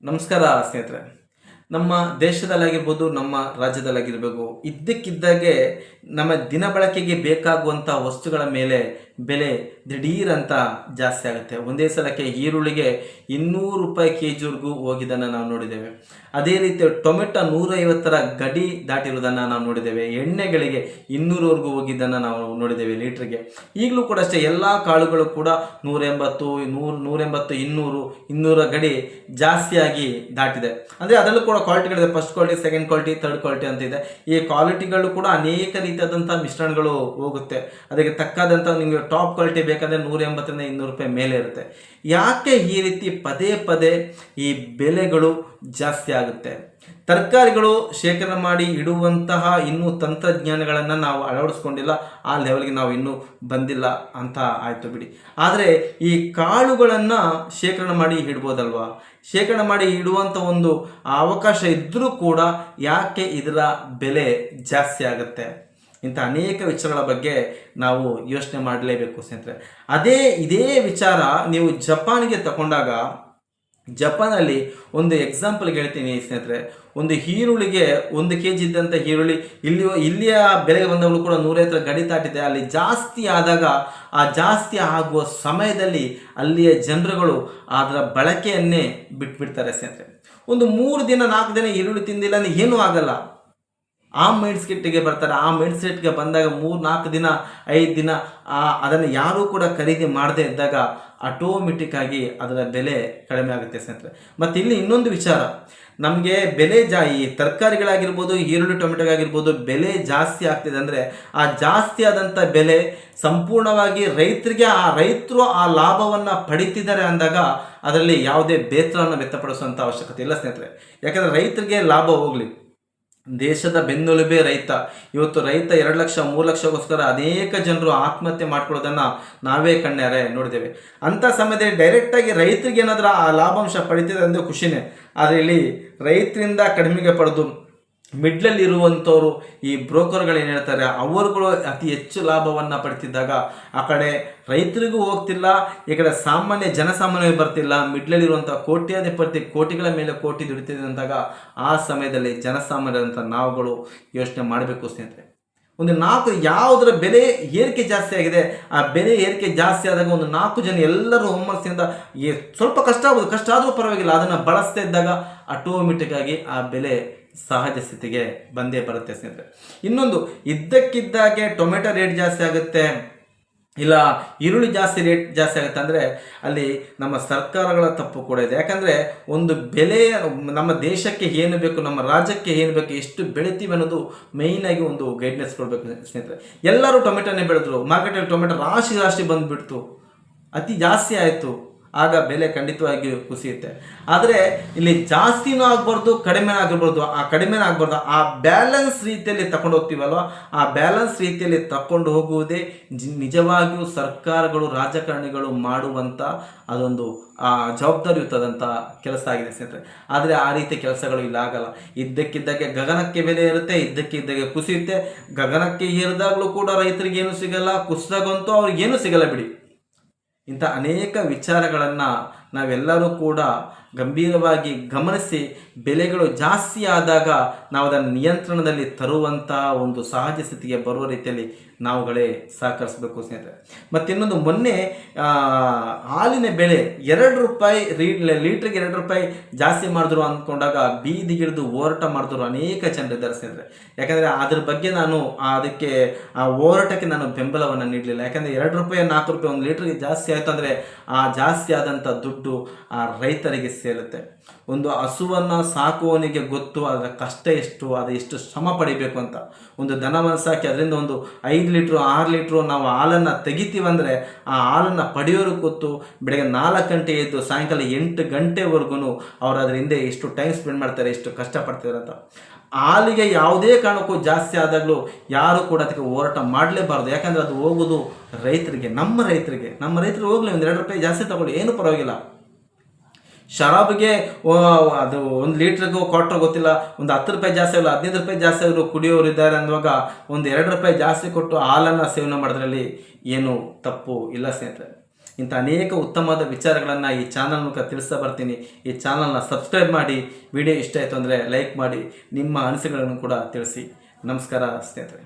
ನಮಸ್ಕಾರ ಸ್ನೇಹಿತರೆ. ನಮ್ಮ ದೇಶದಲ್ಲಾಗಿರ್ಬೋದು, ನಮ್ಮ ರಾಜ್ಯದಲ್ಲಾಗಿರಬೇಕು, ಇದ್ದಕ್ಕಿದ್ದಾಗೆ ನಮ್ಮ ದಿನ ಬಳಕೆಗೆ ಬೇಕಾಗುವಂಥ ವಸ್ತುಗಳ ಮೇಲೆ ಬೆಲೆ ದಿಢೀರಂತ ಜಾಸ್ತಿ ಆಗುತ್ತೆ. ಒಂದೇ ಸಲಕ್ಕೆ ಈರುಳ್ಳಿಗೆ 200 ರೂಪಾಯಿ ಕೆಜಿವರೆಗೂ ಹೋಗಿದ್ದನ್ನು ನಾವು ನೋಡಿದ್ದೇವೆ. ಅದೇ ರೀತಿ ಟೊಮೆಟೊ 150ರ ಗಡಿ ದಾಟಿರೋದನ್ನು ನಾವು ನೋಡಿದ್ದೇವೆ. ಎಣ್ಣೆಗಳಿಗೆ 200ವರೆಗೂ ಹೋಗಿದ್ದನ್ನು ನಾವು ನೋಡಿದ್ದೇವೆ ಲೀಟ್ರಿಗೆ. ಈಗಲೂ ಕೂಡ ಅಷ್ಟೇ, ಎಲ್ಲ ಕಾಳುಗಳು ಕೂಡ 180, 180, 200 ಗಡಿ ಜಾಸ್ತಿಯಾಗಿ ದಾಟಿದೆ. ಅಂದರೆ ಅದರಲ್ಲೂ ಕೂಡ ಕ್ವಾಲಿಟಿಗಳಿದೆ. First quality, second quality, third quality ಅಂತ ಇದೆ. ಈ ಕ್ವಾಲಿಟಿಗಳು ಕೂಡ ಅನೇಕ ರೀತಿಯಾದಂಥ ಮಿಶ್ರಣಗಳು ಹೋಗುತ್ತೆ. ಅದಕ್ಕೆ ತಕ್ಕಾದಂಥ ನಿಮಗೆ ಟಾಪ್ ಕ್ವಾಲಿಟಿ ಬೇಕಂದರೆ 180ರಿಂದ 200 ರೂಪಾಯಿ ಮೇಲೆ ಇರುತ್ತೆ. ಯಾಕೆ ಈ ರೀತಿ ಪದೇ ಪದೇ ಈ ಬೆಲೆಗಳು ಜಾಸ್ತಿ ಆಗುತ್ತೆ? ತರಕಾರಿಗಳು ಶೇಖರಣೆ ಮಾಡಿ ಇಡುವಂತಹ ಇನ್ನೂ ತಂತ್ರಜ್ಞಾನಗಳನ್ನು ನಾವು ಅಳವಡಿಸ್ಕೊಂಡಿಲ್ಲ, ಆ ಲೆವೆಲ್ಗೆ ನಾವು ಇನ್ನೂ ಬಂದಿಲ್ಲ ಅಂತ ಆಯಿತು ಬಿಡಿ. ಆದರೆ ಈ ಕಾಳುಗಳನ್ನು ಶೇಖರಣೆ ಮಾಡಿ ಇಡ್ಬೋದಲ್ವಾ? ಶೇಖರಣೆ ಮಾಡಿ ಇಡುವಂಥ ಒಂದು ಅವಕಾಶ ಇದ್ದರೂ ಕೂಡ ಯಾಕೆ ಇದರ ಬೆಲೆ ಜಾಸ್ತಿ ಆಗುತ್ತೆ? ಇಂಥ ಅನೇಕ ವಿಚಾರಗಳ ಬಗ್ಗೆ ನಾವು ಯೋಚನೆ ಮಾಡಲೇಬೇಕು ಸ್ನೇಹಿತರೆ. ಇದೇ ವಿಚಾರ ನೀವು ಜಪಾನಿಗೆ ತಗೊಂಡಾಗ, ಜಪಾನಲ್ಲಿ ಒಂದು ಎಕ್ಸಾಂಪಲ್ಗೆ ಹೇಳ್ತೀನಿ ಸ್ನೇಹಿತರೆ. ಒಂದು ಈರುಳ್ಳಿಗೆ 1 kg ಇದ್ದಂಥ ಈರುಳ್ಳಿ ಇಲ್ಲಿಯ ಬೆಲೆಗೆ ಬಂದವಳು ಕೂಡ 150 ಗಡಿ ದಾಟಿದೆ. ಅಲ್ಲಿ ಜಾಸ್ತಿ ಆದಾಗ, ಆ ಜಾಸ್ತಿ ಆಗುವ ಸಮಯದಲ್ಲಿ ಅಲ್ಲಿಯ ಜನರುಗಳು ಅದರ ಬಳಕೆಯನ್ನೇ ಬಿಟ್ಬಿಡ್ತಾರೆ ಸ್ನೇಹಿತರೆ. ಒಂದು 3 ದಿನ 4 ದಿನ ಈರುಳ್ಳಿ ತಿಂದಿಲ್ಲ ಅಂದರೆ ಏನೂ ಆಗಲ್ಲ. ಆ ಮೈಂಡ್ ಸೆಟ್ಗೆ ಬರ್ತಾರೆ. ಆ ಮೈಂಡ್ ಸೆಟ್ಗೆ ಬಂದಾಗ 3-4 ದಿನ 5 ದಿನ ಅದನ್ನು ಯಾರೂ ಕೂಡ ಖರೀದಿ ಮಾಡದೇ ಇದ್ದಾಗ ಆಟೋಮೆಟಿಕ್ ಆಗಿ ಅದರ ಬೆಲೆ ಕಡಿಮೆ ಆಗುತ್ತೆ ಸ್ನೇಹಿತರೆ. ಮತ್ತು ಇಲ್ಲಿ ಇನ್ನೊಂದು ವಿಚಾರ, ನಮಗೆ ಬೆಲೆ ಈ ತರಕಾರಿಗಳಾಗಿರ್ಬೋದು, ಈರುಳ್ಳಿ ಟೊಮೆಟೊಗಾಗಿರ್ಬೋದು, ಬೆಲೆ ಜಾಸ್ತಿ ಆಗ್ತಿದೆ ಅಂದರೆ ಆ ಜಾಸ್ತಿ ಆದಂಥ ಬೆಲೆ ಸಂಪೂರ್ಣವಾಗಿ ರೈತರು ಆ ಲಾಭವನ್ನು ಪಡಿತಿದ್ದಾರೆ ಅಂದಾಗ ಅದರಲ್ಲಿ ಯಾವುದೇ ಬೇಸರವನ್ನು ವ್ಯಕ್ತಪಡಿಸುವಂಥ ಅವಶ್ಯಕತೆ ಇಲ್ಲ ಸ್ನೇಹಿತರೆ. ಯಾಕಂದರೆ ರೈತರಿಗೆ ಲಾಭ ಹೋಗಲಿ, ದೇಶದ ಬೆನ್ನೆಲುಬೇ ರೈತ. ಇವತ್ತು ರೈತ 2 ಲಕ್ಷ 3 ಲಕ್ಷಕ್ಕೋಸ್ಕರ ಅನೇಕ ಜನರು ಆತ್ಮಹತ್ಯೆ ಮಾಡ್ಕೊಳ್ಳೋದನ್ನು ನಾವೇ ಕಣ್ಣಾರೆ ನೋಡಿದ್ದೇವೆ. ಅಂಥ ಸಮಯದಲ್ಲಿ ಡೈರೆಕ್ಟಾಗಿ ರೈತರಿಗೆ ಏನಾದರೂ ಆ ಲಾಭಾಂಶ ಪಡಿತಿದೆ ಅಂದರೆ ಖುಷಿನೇ. ಆದರೆ ಇಲ್ಲಿ ರೈತರಿಂದ ಕಡಿಮೆಗೆ ಪಡೆದು ಮಿಡ್ಲಲ್ಲಿ ಇರುವಂಥವ್ರು, ಈ ಬ್ರೋಕರ್ಗಳು ಏನು ಹೇಳ್ತಾರೆ, ಅವರುಗಳು ಅತಿ ಹೆಚ್ಚು ಲಾಭವನ್ನು ಪಡಿತಿದ್ದಾಗ ಆ ಕಡೆ ರೈತರಿಗೂ ಹೋಗ್ತಿಲ್ಲ, ಈ ಕಡೆ ಜನಸಾಮಾನ್ಯ ಬರ್ತಿಲ್ಲ. ಮಿಡ್ಲಲ್ಲಿರುವಂಥ ಕೋಟ್ಯಾಧಿಪತಿ ಕೋಟಿಗಳ ಮೇಲೆ ಕೋಟಿ ದುಡಿತಿದೆ ಅಂದಾಗ ಆ ಸಮಯದಲ್ಲಿ ಜನಸಾಮಾನ್ಯರಂಥ ನಾವುಗಳು ಯೋಚನೆ ಮಾಡಬೇಕು ಸ್ನೇಹಿತರೆ. ಒಂದು 4 ಯಾವುದರ ಬೆಲೆ ಏರಿಕೆ ಜಾಸ್ತಿ ಆಗಿದೆ, ಆ ಬೆಲೆ ಏರಿಕೆ ಜಾಸ್ತಿ ಆದಾಗ ಒಂದು 4 ಜನ ಎಲ್ಲರೂ ಹುಮ್ಮಸ್ಸಿಂದ ಸ್ವಲ್ಪ ಕಷ್ಟ ಆಗ್ಬೋದು, ಕಷ್ಟ ಆದರೂ ಪರವಾಗಿಲ್ಲ, ಅದನ್ನು ಬಳಸ್ತಾ ಇದ್ದಾಗ ಆಟೋಮೆಟಿಕ್ ಆಗಿ ಆ ಬೆಲೆ ಸಹಜ ಸ್ಥಿತಿಗೆ ಬಂದೇ ಬರುತ್ತೆ ಸ್ನೇಹಿತರೆ. ಇನ್ನೊಂದು, ಇದ್ದಕ್ಕಿದ್ದಾಗೆ ಟೊಮೆಟೊ ರೇಟ್ ಜಾಸ್ತಿ ಆಗುತ್ತೆ, ಇಲ್ಲ ಈರುಳ್ಳಿ ರೇಟ್ ಜಾಸ್ತಿ ಆಗುತ್ತೆ ಅಂದರೆ ಅಲ್ಲಿ ನಮ್ಮ ಸರ್ಕಾರಗಳ ತಪ್ಪು ಕೂಡ ಇದೆ. ಯಾಕಂದರೆ ಒಂದು ಬೆಲೆ ನಮ್ಮ ದೇಶಕ್ಕೆ ಏನು ಬೇಕು, ನಮ್ಮ ರಾಜ್ಯಕ್ಕೆ ಏನು ಬೇಕು, ಎಷ್ಟು ಬೆಳಿತೀವಿ ಅನ್ನೋದು ಮೇಯ್ನಾಗಿ ಒಂದು ಗೈಡ್ನೆಸ್ ಕೊಡಬೇಕು ಸ್ನೇಹಿತರೆ. ಎಲ್ಲರೂ ಟೊಮೆಟೊನೇ ಬೆಳೆದ್ರು, ಮಾರ್ಕೆಟಲ್ಲಿ ಟೊಮೆಟೊ ರಾಶಿ ಬಂದುಬಿಡ್ತು, ಅತಿ ಜಾಸ್ತಿ ಆಯಿತು, ಆಗ ಬೆಲೆ ಖಂಡಿತವಾಗಿಯೂ ಕುಸಿಯುತ್ತೆ. ಆದರೆ ಇಲ್ಲಿ ಜಾಸ್ತಿನೂ ಆಗಬಾರ್ದು, ಕಡಿಮೆನೂ ಆಗಿರ್ಬಾರ್ದು. ಆ ಕಡಿಮೆನೂ ಆಗಬಾರ್ದು, ಆ ಬ್ಯಾಲೆನ್ಸ್ ರೀತಿಯಲ್ಲಿ ತಗೊಂಡು ಹೋಗ್ತೀವಲ್ವ, ಆ ಬ್ಯಾಲೆನ್ಸ್ ರೀತಿಯಲ್ಲಿ ತಗೊಂಡು ಹೋಗುವುದೇ ನಿಜವಾಗಿಯೂ ಸರ್ಕಾರಗಳು, ರಾಜಕಾರಣಿಗಳು ಮಾಡುವಂಥ ಅದೊಂದು ಜವಾಬ್ದಾರಿಯುತದಂಥ ಕೆಲಸ ಆಗಿದೆ ಸ್ನೇಹಿತರೆ. ಆದರೆ ಆ ರೀತಿ ಕೆಲಸಗಳು ಇಲ್ಲ, ಆಗಲ್ಲ. ಇದ್ದಕ್ಕಿದ್ದಾಗೆ ಗಗನಕ್ಕೆ ಬೆಲೆ ಇರುತ್ತೆ, ಇದ್ದಕ್ಕಿದ್ದಾಗೆ ಕುಸಿಯುತ್ತೆ. ಗಗನಕ್ಕೆ ಏರಿದಾಗಲೂ ಕೂಡ ರೈತರಿಗೆ ಏನೂ ಸಿಗಲ್ಲ, ಕುಸಿದಾಗಂತೂ ಅವ್ರಿಗೇನೂ ಸಿಗಲ್ಲ ಬಿಡಿ. ಇಂಥ ಅನೇಕ ವಿಚಾರಗಳನ್ನು ನಾವೆಲ್ಲರೂ ಕೂಡ ಗಂಭೀರವಾಗಿ ಗಮನಿಸಿ, ಬೆಲೆಗಳು ಜಾಸ್ತಿ ಆದಾಗ ನಾವು ಅದನ್ನು ನಿಯಂತ್ರಣದಲ್ಲಿ ತರುವಂಥ ಒಂದು ಸಹಜ ಸ್ಥಿತಿಗೆ ಬರುವ ರೀತಿಯಲ್ಲಿ ನಾವುಗಳೇ ಸಹಕರಿಸಬೇಕು ಸ್ನೇಹಿತರೆ. ಮತ್ತು ಇನ್ನೊಂದು, ಮೊನ್ನೆ ಹಾಲಿನ ಬೆಲೆ 2 ರೂಪಾಯಿ ಲೀಟ್ರಿಗೆ 2 ರೂಪಾಯಿ ಜಾಸ್ತಿ ಮಾಡಿದ್ರು ಅಂದ್ಕೊಂಡಾಗ ಬೀದಿಗಿಳಿದು ಹೋರಾಟ ಮಾಡಿದ್ರು ಅನೇಕ ಜನರಿದ್ದಾರೆ ಸ್ನೇಹಿತರೆ. ಯಾಕಂದರೆ ಅದ್ರ ಬಗ್ಗೆ ನಾನು ಅದಕ್ಕೆ ಆ ಹೋರಾಟಕ್ಕೆ ನಾನು ಬೆಂಬಲವನ್ನು ನೀಡಲಿಲ್ಲ. ಯಾಕಂದರೆ 2 ರೂಪಾಯಿ 4 ರೂಪಾಯಿ ಒಂದು ಲೀಟ್ರಿಗೆ ಜಾಸ್ತಿ ಆಯಿತು ಅಂದರೆ ಆ ಜಾಸ್ತಿ ಆದಂಥ ದುಡ್ಡು ಆ ರೈತರಿಗೆ ಸೇರುತ್ತೆ. ಒಂದು ಹಸುವನ್ನು ಸಾಕುವವನಿಗೆ ಗೊತ್ತು ಅದರ ಕಷ್ಟ ಎಷ್ಟು, ಅದು ಎಷ್ಟು ಶ್ರಮ ಪಡಿಬೇಕು ಅಂತ. ಒಂದು ದನವನ್ನು ಸಾಕಿ ಅದರಿಂದ ಒಂದು 5 ಲೀಟ್ರು 6 ಲೀಟ್ರು ನಾವು ಹಾಲನ್ನು ತೆಗಿತೀವಂದರೆ ಆ ಹಾಲನ್ನು ಪಡೆಯೋರಿಗೆ ಗೊತ್ತು. ಬೆಳಗ್ಗೆ 4 ಗಂಟೆ ಎದ್ದು ಸಾಯಂಕಾಲ 8 ಗಂಟೆವರೆಗೂ ಅವರು ಅದರ ಹಿಂದೆ ಎಷ್ಟು ಟೈಮ್ ಸ್ಪೆಂಡ್ ಮಾಡ್ತಾರೆ, ಎಷ್ಟು ಕಷ್ಟಪಡ್ತಾರೆ ಅಂತ. ಹಾಲಿಗೆ ಯಾವುದೇ ಕಾರಣಕ್ಕೂ ಜಾಸ್ತಿ ಆದಾಗಲೂ ಯಾರು ಕೂಡ ಅದಕ್ಕೆ ಹೋರಾಟ ಮಾಡಲೇಬಾರ್ದು. ಯಾಕಂದರೆ ಅದು ಹೋಗೋದು ರೈತರಿಗೆ, ನಮ್ಮ ರೈತರಿಗೆ ಹೋಗಲಿ, ಒಂದು 2 ರೂಪಾಯಿ ಜಾಸ್ತಿ ತಗೊಳ್ಳಿ, ಏನು ಪರವಾಗಿಲ್ಲ. ಶರಾಬಿಗೆ ಅದು 1 ಲೀಟ್ರಿಗೂ ಕ್ವಾರ್ಟರ್ ಗೊತ್ತಿಲ್ಲ, ಒಂದು 10 ರೂಪಾಯಿ ಜಾಸ್ತಿ ಆಗಲ್ಲ, 15 ರೂಪಾಯಿ ಜಾಸ್ತಿ ಆದರೂ ಕುಡಿಯೋರು ಇದ್ದಾರೆ ಅನ್ನುವಾಗ ಒಂದು 2 ರೂಪಾಯಿ ಜಾಸ್ತಿ ಕೊಟ್ಟು ಹಾಲನ್ನು ಸೇವನೆ ಮಾಡೋದ್ರಲ್ಲಿ ಏನು ತಪ್ಪು ಇಲ್ಲ ಸ್ನೇಹಿತರೆ. ಇಂಥ ಅನೇಕ ಉತ್ತಮವಾದ ವಿಚಾರಗಳನ್ನು ಈ ಚಾನಲ್ ಮೂಲಕ ತಿಳಿಸ್ತಾ ಬರ್ತೀನಿ. ಈ ಚಾನಲ್ನ ಸಬ್ಸ್ಕ್ರೈಬ್ ಮಾಡಿ, ವಿಡಿಯೋ ಇಷ್ಟ ಆಯಿತು ಅಂದರೆ ಲೈಕ್ ಮಾಡಿ, ನಿಮ್ಮ ಅನಿಸಿಕೆಗಳನ್ನು ಕೂಡ ತಿಳಿಸಿ. ನಮಸ್ಕಾರ ಸ್ನೇಹಿತರೆ.